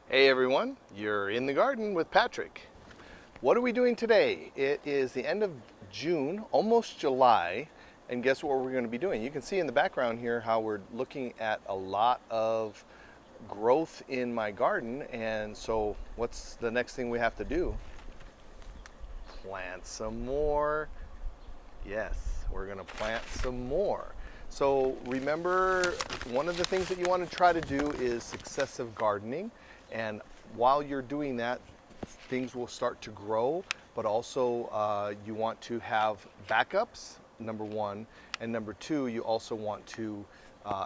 Hey everyone, you're in the garden with Patrick. What are we doing today? It is the end of June, almost July, and guess what we're going to be doing? You can see in the background here how we're looking at a lot of growth in my garden, and so what's the next thing we have to do? Plant some more. Yes, we're going to plant some more. So remember, one of the things that you want to try to do is successive gardening. And while you're doing that, things will start to grow, but also you want to have backups, number one. And number two, you also want to,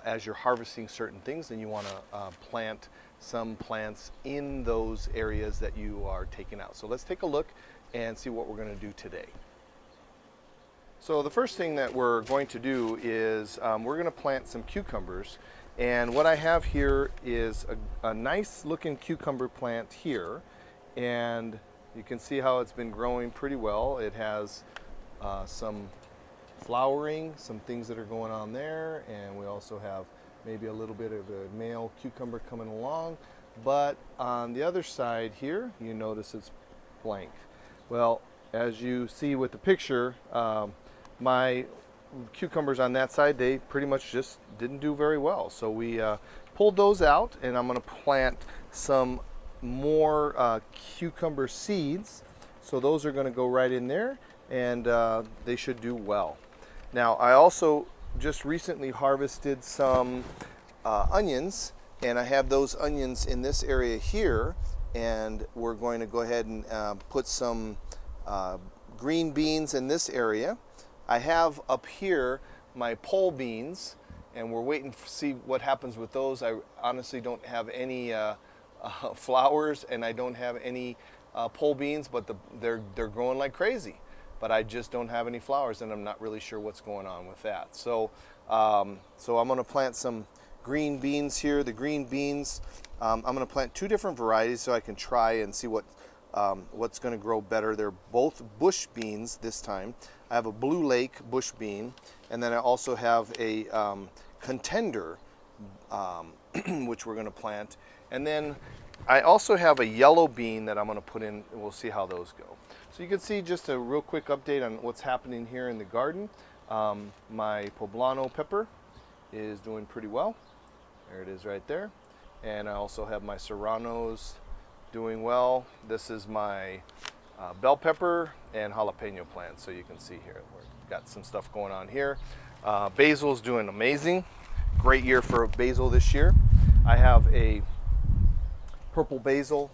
as you're harvesting certain things, then you want to plant some plants in those areas that you are taking out. So let's take a look and see what we're going to do today. So the first thing that we're going to do is we're going to plant some cucumbers. And what I have here is a nice looking cucumber plant here. And you can see how it's been growing pretty well. It has some flowering, some things that are going on there. And we also have maybe a little bit of a male cucumber coming along. But on the other side here, you notice it's blank. Well, as you see with the picture, my cucumbers on that side, they pretty much just didn't do very well. So we pulled those out, and I'm going to plant some more cucumber seeds. So those are going to go right in there, and they should do well. Now, I also just recently harvested some onions, and I have those onions in this area here, and we're going to go ahead and put some green beans in this area. I have up here my pole beans, and we're waiting to see what happens with those. I honestly don't have any flowers, and I don't have any pole beans, but they're growing like crazy. But I just don't have any flowers, and I'm not really sure what's going on with that. So, so I'm going to plant some green beans here. The green beans, I'm going to plant two different varieties so I can try and see what's going to grow better. They're both bush beans this time. I have a Blue Lake bush bean, and then I also have a contender, which we're going to plant. And then I also have a yellow bean that I'm going to put in, and we'll see how those go. So you can see just a real quick update on what's happening here in the garden. My poblano pepper is doing pretty well. There it is right there. And I also have my serranos doing well. This is my bell pepper and jalapeno plants. So you can see here, we've got some stuff going on here. Basil's doing amazing. Great year for basil this year. I have a purple basil,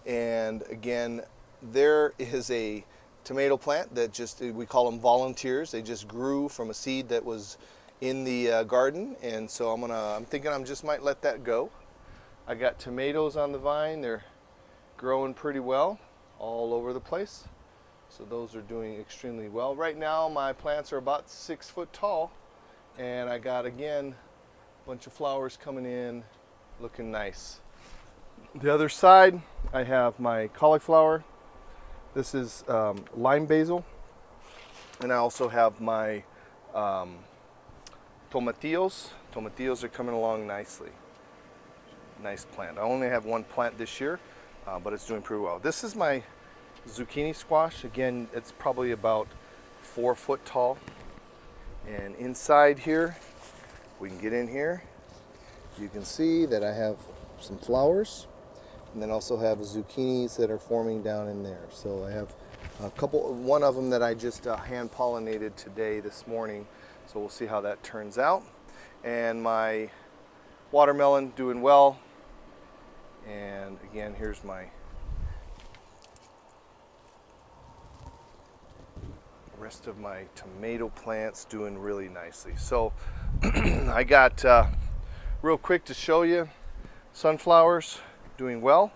and again, there is a tomato plant that we call them volunteers. They just grew from a seed that was in the garden, and so I'm thinking I just might let that go. I got tomatoes on the vine. They're growing pretty well all over the place. So those are doing extremely well. Right now my plants are about 6 foot tall, and I got, again, a bunch of flowers coming in, looking nice. The other side, I have my cauliflower. This is lime basil, and I also have my tomatillos. Tomatillos are coming along nicely. Nice plant. I only have one plant this year, but it's doing pretty well. This is my zucchini squash. Again, it's probably about 4 foot tall. And inside here, we can get in here, you can see that I have some flowers, and then also have zucchinis that are forming down in there. So I have one of them that I just hand pollinated this morning. So we'll see how that turns out. And my watermelon doing well. And again, here's my rest of my tomato plants doing really nicely. So I got real quick to show you, sunflowers doing well.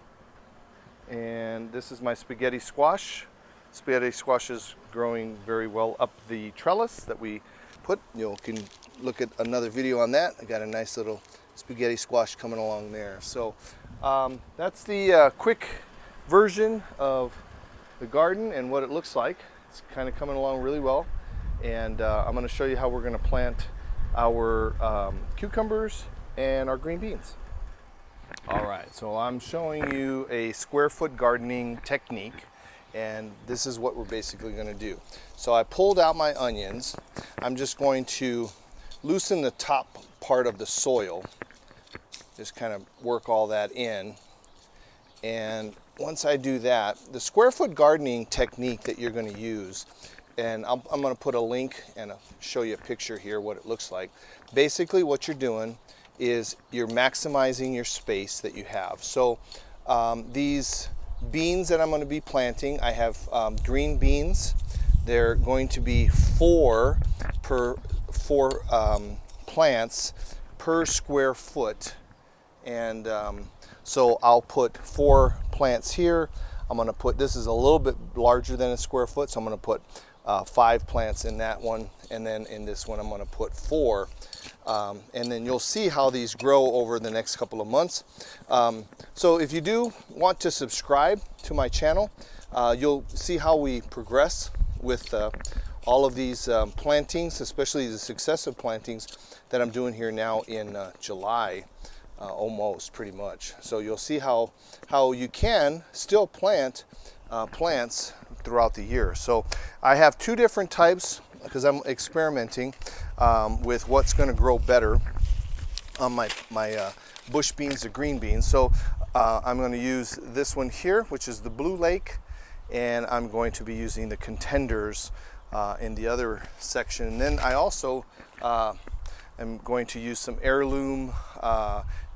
And this is my spaghetti squash. Spaghetti squash is growing very well up the trellis that we put. You can look at another video on that. I got a nice little spaghetti squash coming along there. So that's the quick version of the garden and what it looks like. It's kind of coming along really well, and I'm going to show you how we're going to plant our cucumbers and our green beans. All right, So I'm showing you a square foot gardening technique, and this is what we're basically going to do. So I pulled out my onions. I'm just going to loosen the top part of the soil, just kind of work all that in. And once I do that, the square foot gardening technique that you're going to use, and I'm going to put a link and show you a picture here what it looks like. Basically what you're doing is you're maximizing your space that you have. So these beans that I'm going to be planting, I have green beans. They're going to be four plants per square foot, and so I'll put 4 plants here. I'm going to put, this is a little bit larger than a square foot, so I'm going to put 5 plants in that one, and then in this one I'm going to put 4. And then you'll see how these grow over the next couple of months. So if you do want to subscribe to my channel, you'll see how we progress with all of these plantings, especially the successive plantings that I'm doing here now in July, almost pretty much. So you'll see how you can still plant plants throughout the year. So I have 2 different types because I'm experimenting with what's going to grow better on my bush beans, the green beans. So I'm going to use this one here, which is the Blue Lake, and I'm going to be using the contenders in the other section. And then I also am going to use some heirloom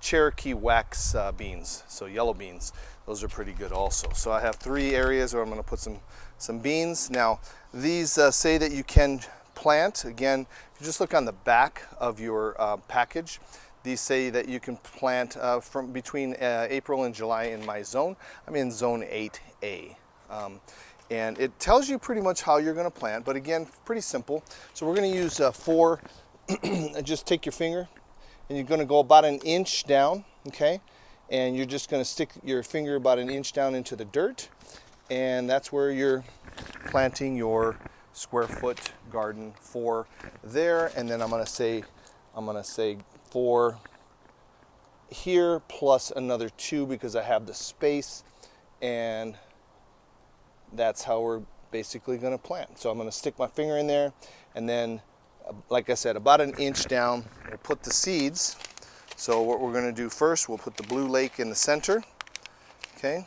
Cherokee wax beans, so yellow beans. Those are pretty good also. So I have 3 areas where I'm going to put some beans. Now these say that you can plant, again, if you just look on the back of your package, these say that you can plant from between April and July in my zone. I'm in zone 8A. And it tells you pretty much how you're going to plant, but again, pretty simple. So we're going to use 4, just take your finger, and you're going to go about 1 inch down, okay? And you're just going to stick your finger about 1 inch down into the dirt, and that's where you're planting your square foot garden for there. And then I'm going to say 4 here plus another 2 because I have the space, and that's how we're basically going to plant. So I'm going to stick my finger in there, and then like I said, about 1 inch down, we'll put the seeds. So what we're going to do first, we'll put the Blue Lake in the center, okay?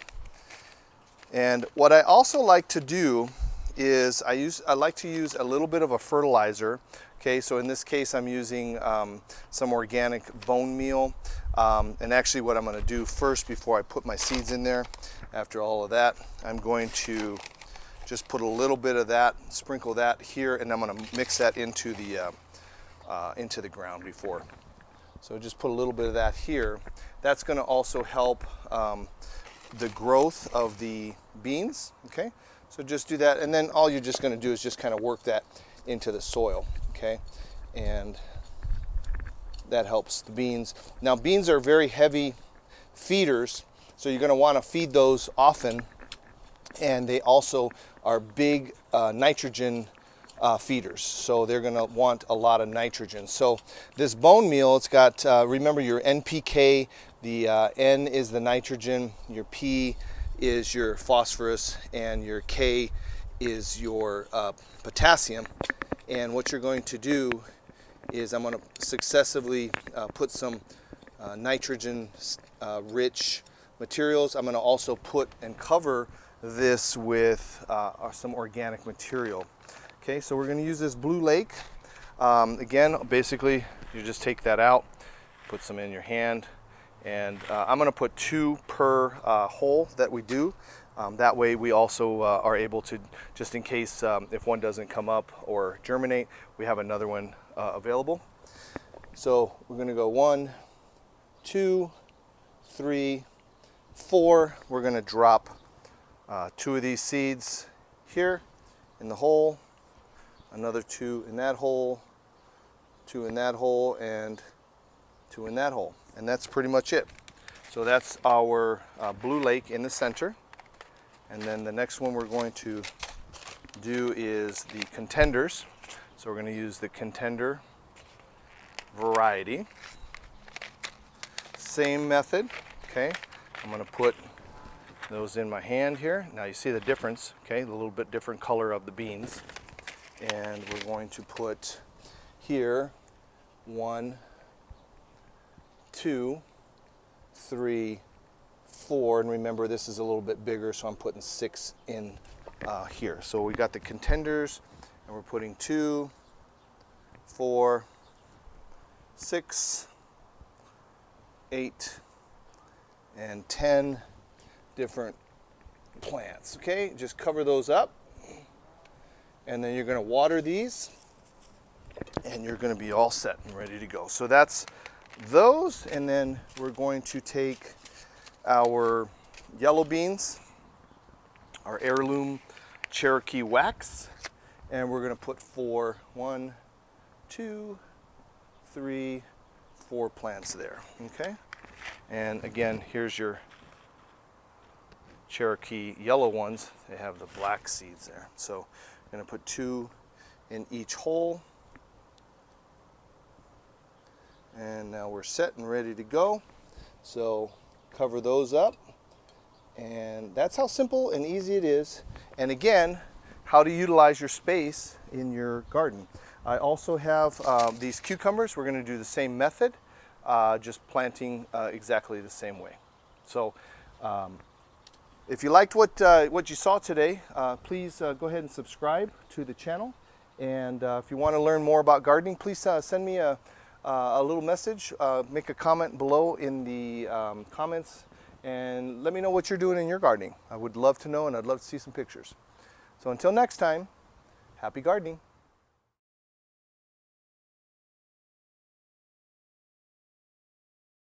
And what I also like to do is I like to use a little bit of a fertilizer, okay? So in this case, I'm using some organic bone meal. And actually what I'm going to do first before I put my seeds in there, after all of that, I'm going to just put a little bit of that, sprinkle that here, and I'm going to mix that into the ground before. So just put a little bit of that here. That's going to also help the growth of the beans, okay? So just do that, and then all you're just going to do is just kind of work that into the soil, okay? And that helps the beans. Now beans are very heavy feeders, so you're going to want to feed those often, and they also are big nitrogen feeders, so they're going to want a lot of nitrogen. So this bone meal, it's got, remember your NPK, the N is the nitrogen, your P is your phosphorus, and your K is your potassium. And what you're going to do is I'm going to successively put some nitrogen rich materials. I'm going to also put and cover this with some organic material. Okay, so we're going to use this Blue Lake. Again, basically, you just take that out, put some in your hand, and I'm going to put 2 per hole that we do. That way we also are able to, just in case if one doesn't come up or germinate, we have another one available. So we're going to go 1, 2, 3, 4. We're going to drop 2 of these seeds here in the hole, another 2 in that hole, 2 in that hole, and 2 in that hole. And that's pretty much it. So that's our Blue Lake in the center. And then the next one we're going to do is the contenders. So we're going to use the contender variety. Same method, okay? I'm going to put those in my hand here. Now you see the difference, okay? A little bit different color of the beans. And we're going to put here 1, 2, 3, 4, and remember this is a little bit bigger, so I'm putting 6 in here. So we got the contenders, and we're putting 2, 4, 6, 8, and 10 different plants. Okay, just cover those up, and then you're going to water these, and you're going to be all set and ready to go. So that's those, and then we're going to take our yellow beans, our heirloom Cherokee wax, and we're going to put 1, 2, 3, 4 plants there. Okay, and again, here's your Cherokee yellow ones. They have the black seeds there. So I'm going to put 2 in each hole. And now we're set and ready to go. So cover those up. And that's how simple and easy it is. And again, how to utilize your space in your garden. I also have these cucumbers. We're going to do the same method, just planting exactly the same way. So if you liked what you saw today, please go ahead and subscribe to the channel. And if you want to learn more about gardening, please send me a little message. Make a comment below in the comments, and let me know what you're doing in your gardening. I would love to know, and I'd love to see some pictures. So until next time, happy gardening.